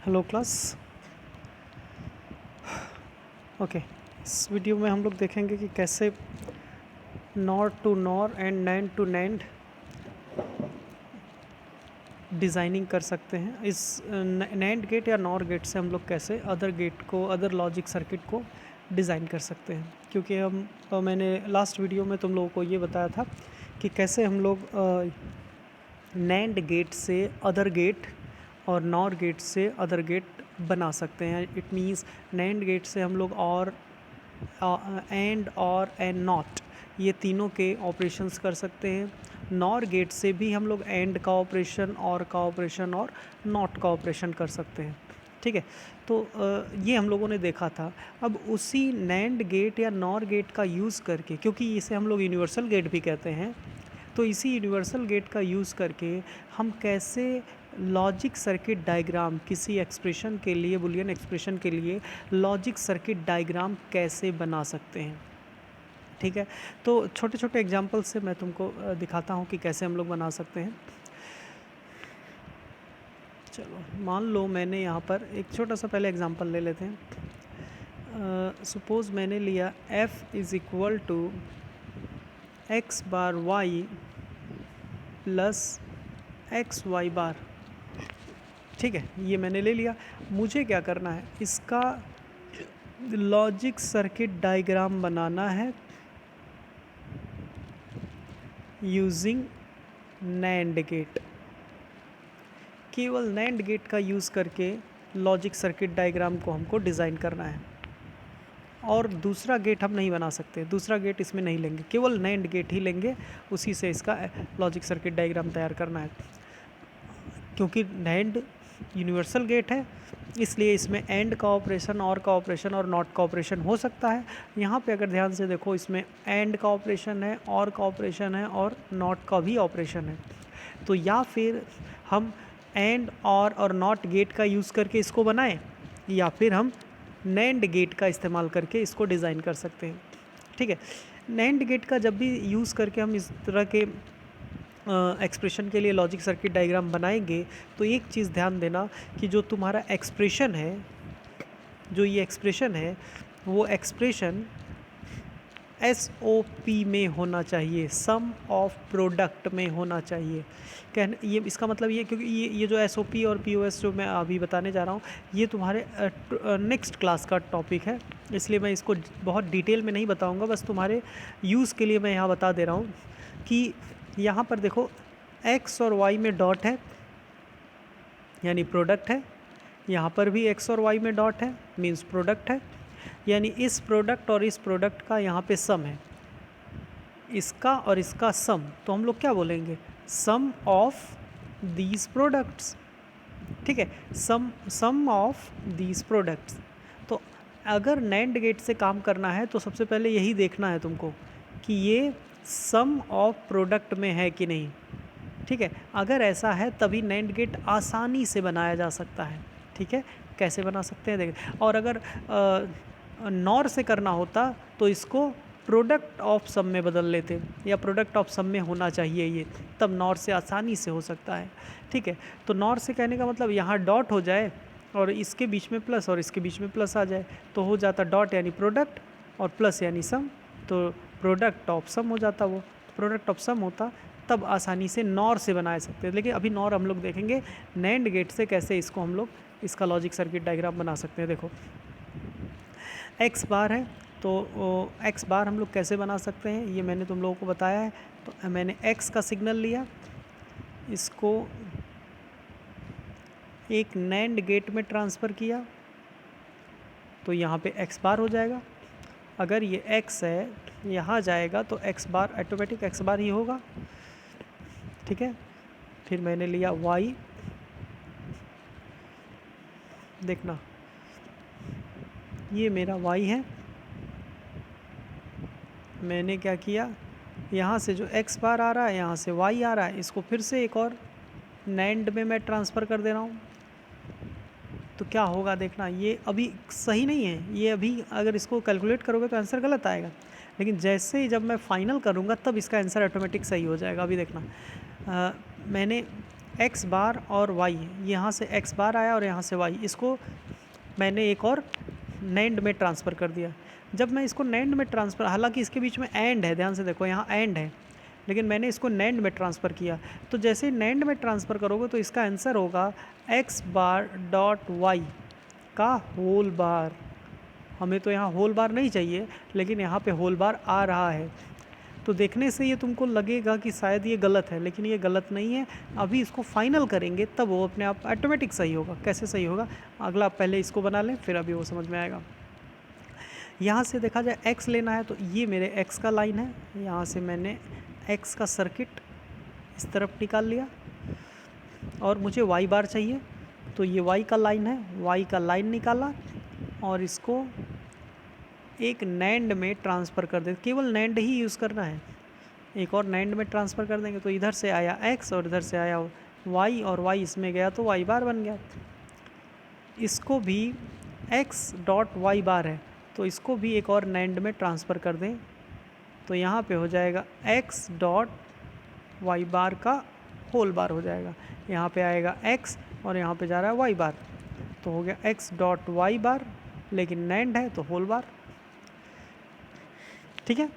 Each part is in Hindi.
Hello class. ओके, इस वीडियो में हम लोग देखेंगे कि कैसे NOR to NOR and NAND to NAND designing कर सकते हैं। इस नैंड गेट या नॉर गेट से हम लोग कैसे अदर गेट को, अदर लॉजिक सर्किट को डिज़ाइन कर सकते हैं। क्योंकि मैंने लास्ट वीडियो में तुम लोगों को ये बताया था कि कैसे हम लोग नैंड गेट से अदर गेट और नॉर गेट से अदर गेट बना सकते हैं। इट मीन्स नैंड गेट से हम लोग और एंड और नॉट, ये तीनों के ऑपरेशंस कर सकते हैं। नॉर गेट से भी हम लोग एंड का ऑपरेशन, और का ऑपरेशन और नॉट का ऑपरेशन कर सकते हैं। ठीक है, तो ये हम लोगों ने देखा था। अब उसी नैंड गेट या नॉर गेट का यूज़ करके, क्योंकि इसे हम लोग यूनिवर्सल गेट भी कहते हैं, तो इसी यूनिवर्सल गेट का यूज़ करके हम कैसे लॉजिक सर्किट डायग्राम, किसी एक्सप्रेशन के लिए, बुलियन एक्सप्रेशन के लिए लॉजिक सर्किट डायग्राम कैसे बना सकते हैं। ठीक है, तो छोटे छोटे एग्जांपल से मैं तुमको दिखाता हूँ कि कैसे हम लोग बना सकते हैं। चलो, मान लो मैंने यहाँ पर एक छोटा सा पहले एग्जांपल ले लेते हैं। सपोज़ मैंने लिया f is equal to x bar y plus x y bar. ठीक है, ये मैंने ले लिया। मुझे क्या करना है, इसका लॉजिक सर्किट डायग्राम बनाना है यूजिंग नैंड गेट। केवल नैंड गेट का यूज़ करके लॉजिक सर्किट डायग्राम को हमको डिज़ाइन करना है, और दूसरा गेट हम नहीं बना सकते। दूसरा गेट इसमें नहीं लेंगे, केवल नैंड गेट ही लेंगे, उसी से इसका लॉजिक सर्किट डायग्राम तैयार करना है। क्योंकि नैंड यूनिवर्सल गेट है, इसलिए इसमें एंड का ऑपरेशन, और का ऑपरेशन और नॉट का ऑपरेशन हो सकता है। यहाँ पे अगर ध्यान से देखो, इसमें एंड का ऑपरेशन है, और का ऑपरेशन है, और नॉट का भी ऑपरेशन है। तो या फिर हम एंड और नॉट गेट का यूज़ करके इसको बनाएं, या फिर हम नैंड गेट का इस्तेमाल करके इसको डिज़ाइन कर सकते हैं। ठीक है, नैंड गेट का जब भी यूज़ करके हम इस तरह के एक्सप्रेशन के लिए लॉजिक सर्किट डायग्राम बनाएंगे, तो एक चीज़ ध्यान देना कि जो तुम्हारा एक्सप्रेशन है, जो ये एक्सप्रेशन है, वो एक्सप्रेशन SOP में होना चाहिए, सम ऑफ प्रोडक्ट में होना चाहिए। कहने ये इसका मतलब ये, क्योंकि ये जो SOP और POS जो मैं अभी बताने जा रहा हूँ, ये तुम्हारे नेक्स्ट क्लास का टॉपिक है, इसलिए मैं इसको बहुत डिटेल में नहीं बताऊँगा। बस तुम्हारे यूज़ के लिए मैं यहाँ बता दे रहा हूँ कि यहाँ पर देखो, x और y में डॉट है, यानी प्रोडक्ट है। यहाँ पर भी x और y में डॉट है, मीन्स प्रोडक्ट है। यानी इस प्रोडक्ट और इस प्रोडक्ट का यहाँ पे सम है, इसका और इसका सम। तो हम लोग क्या बोलेंगे, सम ऑफ दीज प्रोडक्ट्स। ठीक है, सम ऑफ दीज प्रोडक्ट्स। तो अगर नैंड गेट से काम करना है तो सबसे पहले यही देखना है तुमको कि ये सम ऑफ प्रोडक्ट में है कि नहीं। ठीक है, अगर ऐसा है तभी नैंड गेट आसानी से बनाया जा सकता है। ठीक है, कैसे बना सकते हैं देखें। और अगर नॉर से करना होता तो इसको प्रोडक्ट ऑफ सम में बदल लेते, या प्रोडक्ट ऑफ सम में होना चाहिए ये, तब नॉर से आसानी से हो सकता है। ठीक है, तो नॉर से कहने का मतलब यहाँ डॉट हो जाए और इसके बीच में प्लस और इसके बीच में प्लस आ जाए, तो हो जाता डॉट यानी प्रोडक्ट और प्लस यानी सम, तो प्रोडक्ट ऑफ सम हो जाता। वो प्रोडक्ट ऑफ सम होता, तब आसानी से नॉर से बना सकते हैं। लेकिन अभी नॉर हम लोग देखेंगे नैंड गेट से कैसे इसको हम लोग, इसका लॉजिक सर्किट डायग्राम बना सकते हैं। देखो, एक्स बार है, तो एक्स बार हम लोग कैसे बना सकते हैं ये मैंने तुम लोगों को बताया है। तो मैंने एक्स का सिग्नल लिया, इसको एक नैंड गेट में ट्रांसफ़र किया, तो यहाँ पे एक्स बार हो जाएगा। अगर ये एक्स है, यहाँ जाएगा तो एक्स बार ऑटोमेटिक एक्स बार ही होगा। ठीक है, फिर मैंने लिया वाई, देखना ये मेरा वाई है। मैंने क्या किया, यहाँ से जो एक्स बार आ रहा है, यहाँ से वाई आ रहा है, इसको फिर से एक और नैंड में मैं ट्रांसफ़र कर दे रहा हूँ। तो क्या होगा देखना, ये अभी सही नहीं है, ये अभी अगर इसको कैलकुलेट करोगे तो आंसर गलत आएगा, लेकिन जैसे ही जब मैं फाइनल करूँगा तब इसका आंसर ऑटोमेटिक सही हो जाएगा। अभी देखना, मैंने एक्स बार और वाई, यहाँ से एक्स बार आया और यहाँ से वाई, इसको मैंने एक और नैंड में ट्रांसफ़र कर दिया। जब मैं इसको नैंड में ट्रांसफ़र, हालांकि इसके बीच में एंड है, ध्यान से देखो यहाँ एंड है, लेकिन मैंने इसको नैंड में ट्रांसफ़र किया। तो जैसे नैंड में ट्रांसफ़र करोगे तो इसका आंसर होगा एक्स बार डॉट वाई का होल बार। हमें तो यहाँ होल बार नहीं चाहिए, लेकिन यहाँ पे होल बार आ रहा है। तो देखने से ये तुमको लगेगा कि शायद ये गलत है, लेकिन ये गलत नहीं है। अभी इसको फाइनल करेंगे तब वो अपने आप ऑटोमेटिक सही होगा। कैसे सही होगा, अगला पहले इसको बना लें, फिर अभी वो समझ में आएगा। यहाँ से देखा जाए x लेना है तो ये मेरे x का लाइन है, यहाँ से मैंने x का सर्किट इस तरफ निकाल लिया, और मुझे y बार चाहिए तो ये y का लाइन है, y का लाइन निकाला और इसको एक नैंड में ट्रांसफ़र कर दे। केवल नैंड ही यूज़ करना है, एक और नैंड में ट्रांसफ़र कर देंगे तो इधर से आया x और इधर से आया y, और y इसमें गया तो y बार बन गया। इसको भी x डॉट वाई बार है तो इसको भी एक और नैंड में ट्रांसफ़र कर दें तो यहाँ पे हो जाएगा x डॉट वाई बार का होल बार हो जाएगा। यहाँ पे आएगा x और यहाँ पे जा रहा है y बार, तो हो गया x डॉट वाई बार, लेकिन नैंड है तो होल बार। ठीक है।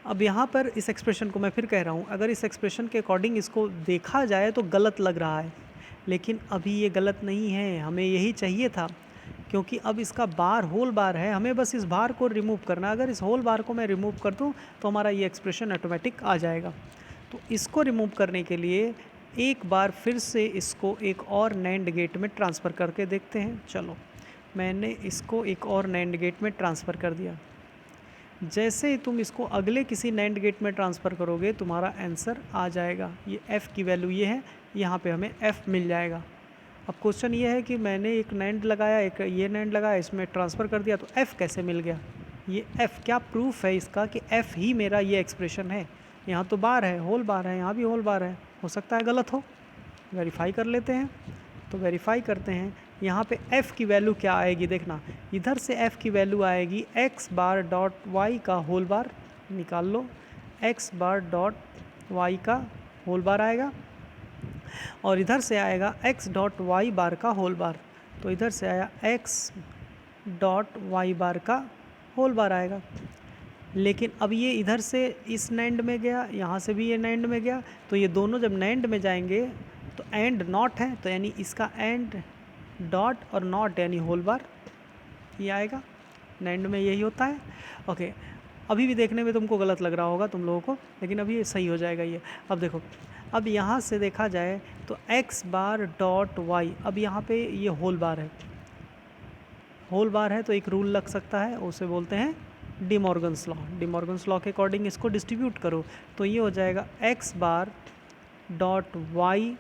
अब यहाँ पर इस एक्सप्रेशन को मैं फिर कह रहा हूँ, अगर इस एक्सप्रेशन के अकॉर्डिंग इसको देखा जाए तो गलत लग रहा है, लेकिन अभी ये गलत नहीं है, हमें यही चाहिए था, क्योंकि अब इसका बार होल बार है, हमें बस इस बार को रिमूव करना। अगर इस होल बार को मैं रिमूव कर दूँ तो हमारा ये एक्सप्रेशन ऑटोमेटिक आ जाएगा। तो इसको रिमूव करने के लिए एक बार फिर से इसको एक और नैंड गेट में ट्रांसफ़र करके देखते हैं। चलो, मैंने इसको एक और नैंड गेट में ट्रांसफ़र कर दिया। जैसे ही तुम इसको अगले किसी नैंड गेट में ट्रांसफ़र करोगे तुम्हारा आंसर आ जाएगा। ये f की वैल्यू ये है, यहाँ पे हमें f मिल जाएगा। अब क्वेश्चन ये है कि मैंने एक नैंड लगाया, एक ये नैंड लगाया, इसमें ट्रांसफ़र कर दिया तो f कैसे मिल गया। ये f क्या प्रूफ है इसका कि f ही मेरा ये एक्सप्रेशन है। यहाँ तो बार है, होल बार है, यहाँ भी होल बार है, हो सकता है गलत हो, वेरीफाई कर लेते हैं। तो वेरीफाई करते हैं, यहाँ पे f की वैल्यू क्या आएगी देखना, इधर से f की वैल्यू आएगी x बार डॉट y का होल बार, निकाल लो, x बार डॉट y का होल बार आएगा, और इधर से आएगा x डॉट y बार का होल बार, तो इधर से आया x डॉट y बार का होल बार आएगा। लेकिन अब ये इधर से इस नैंड में गया, यहाँ से भी ये नैंड में गया, तो ये दोनों जब नैंड में जाएंगे तो एंड नॉट है, तो यानी इसका एंड डॉट और नॉट यानी होल बार ये आएगा। नैंड में यही होता है। ओके, अभी भी देखने में तुमको गलत लग रहा होगा तुम लोगों को, लेकिन अभी ये सही हो जाएगा ये। अब देखो, अब यहाँ से देखा जाए तो x बार डॉट y, अब यहाँ पे ये होल बार है, होल बार है तो एक रूल लग सकता है, उसे बोलते हैं D Morgan's law. D Morgan's law के अकॉर्डिंग इसको डिस्ट्रीब्यूट करो तो ये हो जाएगा x बार डॉट y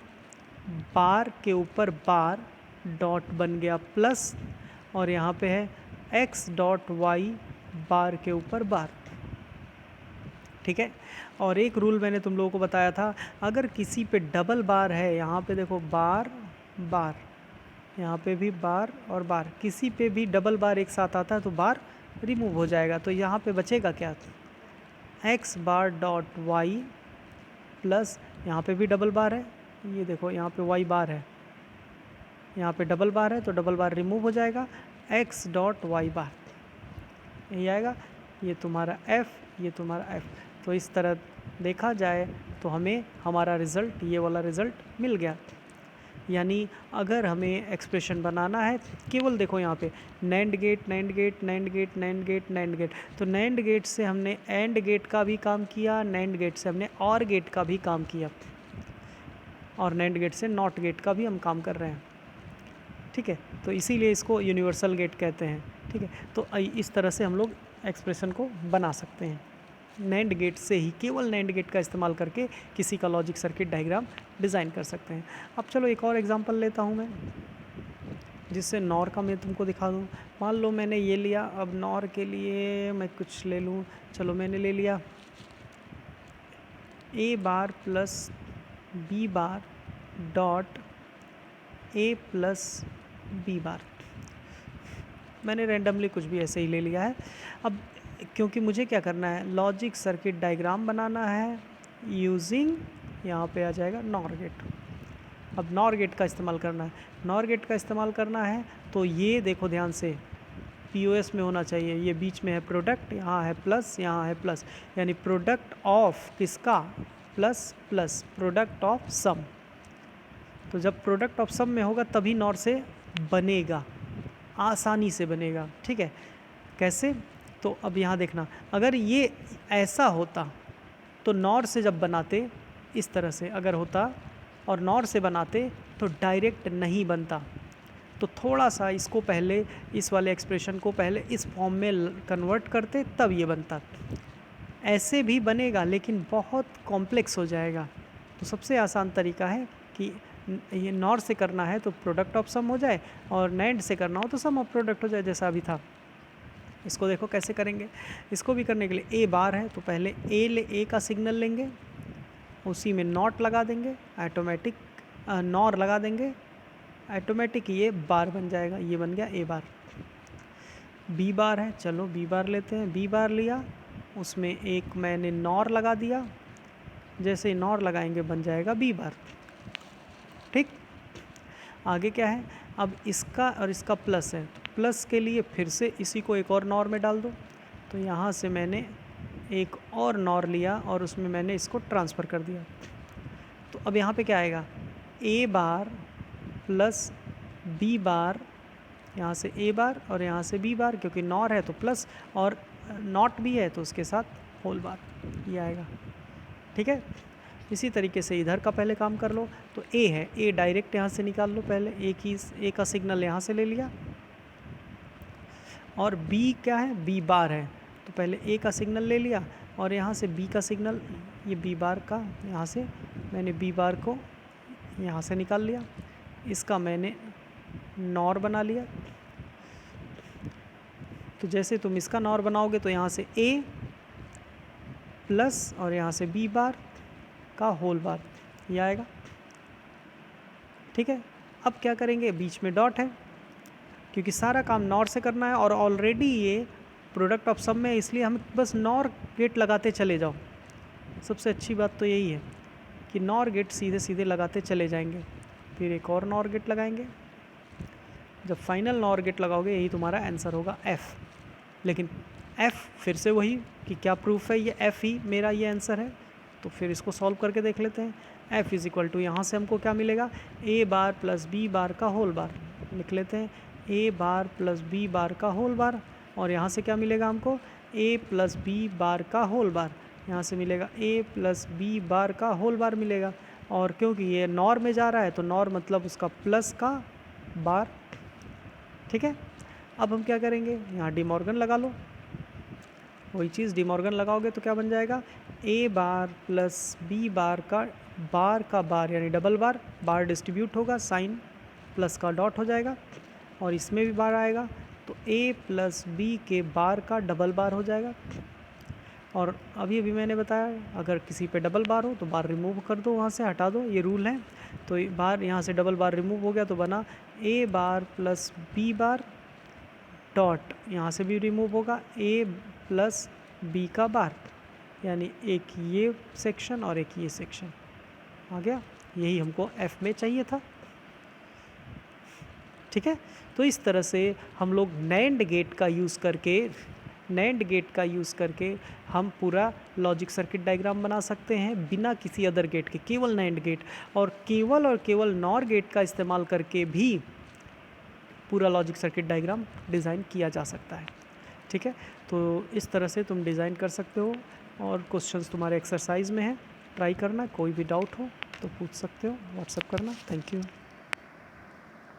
बार के ऊपर बार डॉट बन गया प्लस, और यहाँ पे है x डॉट y बार के ऊपर बार। ठीक है। और एक रूल मैंने तुम लोगों को बताया था, अगर किसी पे डबल बार है, यहाँ पे देखो बार बार, यहाँ पे भी बार और बार, किसी पे भी डबल बार एक साथ आता है तो बार रिमूव हो जाएगा। तो यहाँ पे बचेगा क्या, x बार डॉट y प्लस, यहाँ पे भी डबल बार है, ये देखो यहाँ पे y बार है, यहाँ पे डबल बार है तो डबल बार रिमूव हो जाएगा, x डॉट y बार यही आएगा। ये तुम्हारा f, ये तुम्हारा f। तो इस तरह देखा जाए तो हमें हमारा रिज़ल्ट, ये वाला रिज़ल्ट मिल गया। यानी अगर हमें एक्सप्रेशन बनाना है, केवल देखो यहाँ पे NAND gate, NAND gate, NAND gate, NAND gate, NAND gate, तो नैंड गेट से हमने एंड गेट का भी काम किया, नैंड गेट से हमने और गेट का भी काम किया, और नैंड गेट से नॉट गेट का भी हम काम कर रहे हैं। ठीक है, तो इसीलिए इसको यूनिवर्सल गेट कहते हैं। ठीक है, तो इस तरह से हम लोग एक्सप्रेशन को बना सकते हैं, नैंड गेट से ही, केवल नैंड गेट का इस्तेमाल करके किसी का लॉजिक सर्किट डायग्राम डिज़ाइन कर सकते हैं। अब चलो एक और एग्जांपल लेता हूँ मैं, जिससे नॉर का मैं तुमको दिखा दूँ। मान लो मैंने ये लिया, अब नॉर के लिए मैं कुछ ले लूँ। चलो मैंने ले लिया a bar plus b bar dot a plus b बार, मैंने रैंडमली कुछ भी ऐसे ही ले लिया है। अब क्योंकि मुझे क्या करना है, लॉजिक सर्किट डायग्राम बनाना है यूजिंग यहाँ पे आ जाएगा नॉर गेट। अब नॉर गेट का इस्तेमाल करना है, नॉर गेट का इस्तेमाल करना है तो ये देखो ध्यान से POS में होना चाहिए, ये बीच में है प्रोडक्ट, यहाँ है प्लस, यहाँ है प्लस, यानी प्रोडक्ट ऑफ किसका, plus plus product of some. तो जब प्रोडक्ट ऑफ सम में होगा तभी नॉर से बनेगा, आसानी से बनेगा। ठीक है, कैसे? तो अब यहाँ देखना, अगर ये ऐसा होता तो नॉर से जब बनाते इस तरह से अगर होता और नॉर से बनाते तो डायरेक्ट नहीं बनता, तो थोड़ा सा इसको पहले, इस वाले एक्सप्रेशन को पहले इस फॉर्म में कन्वर्ट करते तब ये बनता। ऐसे भी बनेगा लेकिन बहुत कॉम्प्लेक्स हो जाएगा। तो सबसे आसान तरीका है कि ये नॉर से करना है तो प्रोडक्ट ऑफ सम हो जाए, और नैंड से करना हो तो सम ऑफ प्रोडक्ट हो जाए, जैसा अभी था। इसको देखो कैसे करेंगे। इसको भी करने के लिए ए बार है तो पहले ए का सिग्नल लेंगे, उसी में नॉट लगा देंगे, ऑटोमेटिक नॉर लगा देंगे, ऑटोमेटिक ये बार बन जाएगा, ये बन गया ए बार। बी बार है, चलो बी बार लेते हैं, बी बार लिया, उसमें एक मैंने नॉर लगा दिया, जैसे नॉर लगाएंगे बन जाएगा बी बार। ठीक, आगे क्या है, अब इसका और इसका प्लस है, तो प्लस के लिए फिर से इसी को एक और नॉर में डाल दो, तो यहाँ से मैंने एक और नॉर लिया और उसमें मैंने इसको ट्रांसफ़र कर दिया। तो अब यहाँ पे क्या आएगा, ए बार प्लस बी बार, यहाँ से ए बार और यहाँ से बी बार, क्योंकि नॉर है तो प्लस और नॉट भी है तो उसके साथ होल बार, ये आएगा। ठीक है, इसी तरीके से इधर का पहले काम कर लो। तो ए है, ए डायरेक्ट यहाँ से निकाल लो, पहले ए का सिग्नल यहाँ से ले लिया, और बी क्या है, बी बार है तो पहले ए का सिग्नल ले लिया, और यहाँ से बी का सिग्नल, ये बी बार का, यहाँ से मैंने बी बार को यहाँ से निकाल लिया, इसका मैंने नॉर बना लिया। तो जैसे तुम इसका नॉर बनाओगे तो यहाँ से ए प्लस और यहाँ से बी बार का होल बार, ये आएगा। ठीक है, अब क्या करेंगे, बीच में डॉट है क्योंकि सारा काम नॉर से करना है, और ऑलरेडी ये प्रोडक्ट ऑफ सम में, इसलिए हम बस नॉर गेट लगाते चले जाओ। सबसे अच्छी बात तो यही है कि नॉर गेट सीधे सीधे लगाते चले जाएंगे, फिर एक और नॉर गेट लगाएंगे। जब फाइनल नॉर गेट लगाओगे यही तुम्हारा आंसर होगा एफ़। लेकिन एफ़ फिर से वही कि क्या प्रूफ है, ये एफ़ ही मेरा ये आंसर है। तो फिर इसको सॉल्व करके देख लेते हैं। एफ़ इज़ इक्वल टू, यहाँ से हमको क्या मिलेगा, ए बार प्लस बी बार का होल बार, लिख लेते हैं ए बार प्लस बी बार का होल बार, और यहाँ से क्या मिलेगा हमको, ए प्लस बी बार का होल बार, यहाँ से मिलेगा ए प्लस बी बार का होल बार मिलेगा। और क्योंकि ये नॉर में जा रहा है तो नॉर मतलब उसका प्लस का बार। ठीक है, अब हम क्या करेंगे, यहाँ डी मॉर्गन लगा लो, वही चीज़ डी मॉर्गन लगाओगे तो क्या बन जाएगा, ए बार प्लस बी बार का बार यानी डबल बार, बार डिस्ट्रीब्यूट होगा, साइन प्लस का डॉट हो जाएगा, और इसमें भी बार आएगा तो ए प्लस बी के बार का डबल बार हो जाएगा। और अभी मैंने बताया अगर किसी पे डबल बार हो तो बार रिमूव कर दो, वहाँ से हटा दो, ये रूल है। तो बार यहाँ से डबल बार रिमूव हो गया तो बना ए बार प्लस बी बार डॉट, यहाँ से भी रिमूव होगा ए प्लस बी का बार, यानी एक ये सेक्शन और एक ये सेक्शन आ गया। यही हमको एफ़ में चाहिए था। ठीक है, तो इस तरह से हम लोग नैंड गेट का यूज़ करके हम पूरा लॉजिक सर्किट डायग्राम बना सकते हैं बिना किसी अदर गेट के, केवल नैंड गेट और केवल नॉर गेट का इस्तेमाल करके भी पूरा लॉजिक सर्किट डायग्राम डिज़ाइन किया जा सकता है। ठीक है, तो इस तरह से तुम डिज़ाइन कर सकते हो, और क्वेश्चंस तुम्हारे एक्सरसाइज में है, ट्राई करना। कोई भी डाउट हो तो पूछ सकते हो, व्हाट्सएप करना। Thank you.